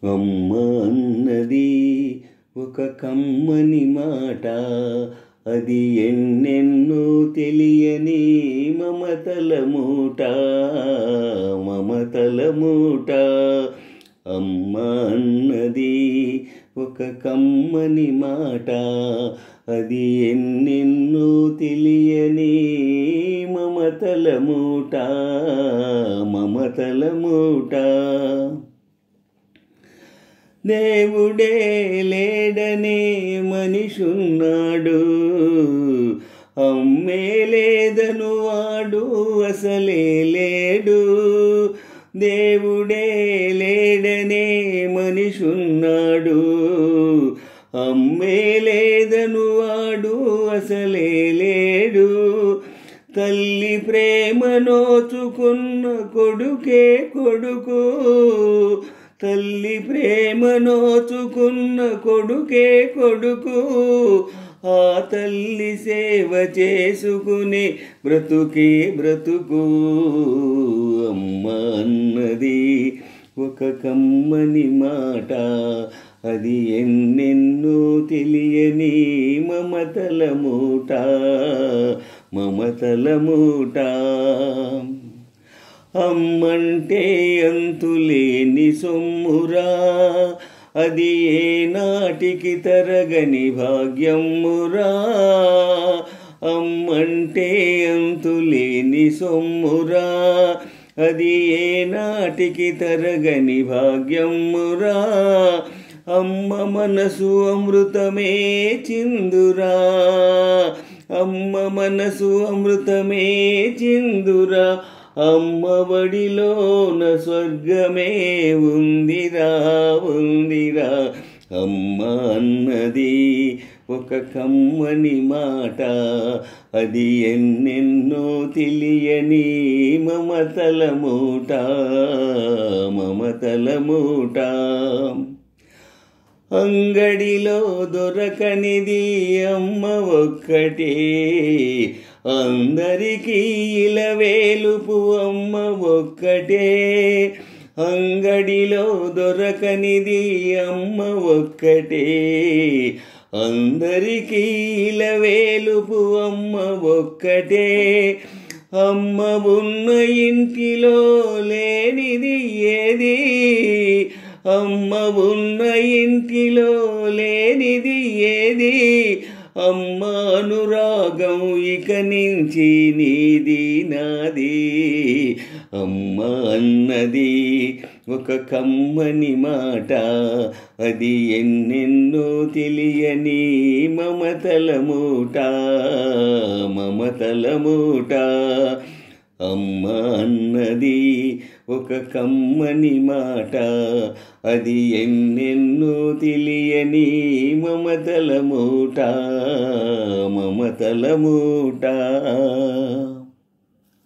అమ్మ అన్నది ఒక కమ్మని మాట, అది ఎన్నెన్నో తెలియని మమతల మూట, మమతల మూట. అమ్మ అన్నది ఒక కమ్మని మాట, అది ఎన్నెన్నో తెలియని మమతల మూట, మమతల మూట. దేవుడే లేడనే మనిషున్నాడు, అమ్మే లేదను వాడు అసలే లేడు. దేవుడే లేడనే మనిషున్నాడు, అమ్మే లేదను వాడు అసలే లేడు. తల్లి ప్రేమ నోచుకున్న కొడుకే కొడుకు, తల్లి ప్రేమ నోచుకున్న కొడుకే కొడుకు. ఆ తల్లి సేవ చేసుకునే బ్రతుకే బ్రతుకు. అమ్మ అన్నది ఒక కమ్మని మాట, అది ఎన్నెన్నో తెలియని మమతల మూట, మమతల మూట. అమ్మంటే అంతులేని సొమ్మురా, అది ఏనాటికి తరగని భాగ్యమురా. అమ్మంటే అంతులేని సొమ్మురా, అది ఏనాటికి తరగని భాగ్యమురా. అమ్మ మనసు అమృతమే చిందురా, అమ్మ మనసు అమృతమే చిందురా. అమ్మ బడిలోన స్వర్గమే ఉందిరా, ఉందిరా. అమ్మ అన్నది ఒక కమ్మని మాట, అది ఎన్నెన్నో తెలియని మమతల మూట, మమతల మూట. అంగడిలో దొరకనిది అమ్మ ఒక్కటే, అందరికీ ఇలవేలుపు అమ్మ ఒక్కటే. అంగడిలో దొరకనిది అమ్మ ఒక్కటే, అందరికీ ఇలవేలుపు అమ్మ ఒక్కటే. అమ్మ ఉన్న ఇంటిలో లేనిది ఏది, అమ్మ ఉన్న ఇంటిలో లేనిది ఏది. అమ్మ అనురాగం ఇక నుంచి నీది నాది. అమ్మ అన్నది ఒక కమ్మని మాట, అది ఎన్నెన్నో తెలియని మమతల మూట, మమతల మూట. అమ్మ అన్నది ఒక కమ్మని మాట, అది ఎన్నెన్నో తెలియని మమతల మూట, మమతల మూట.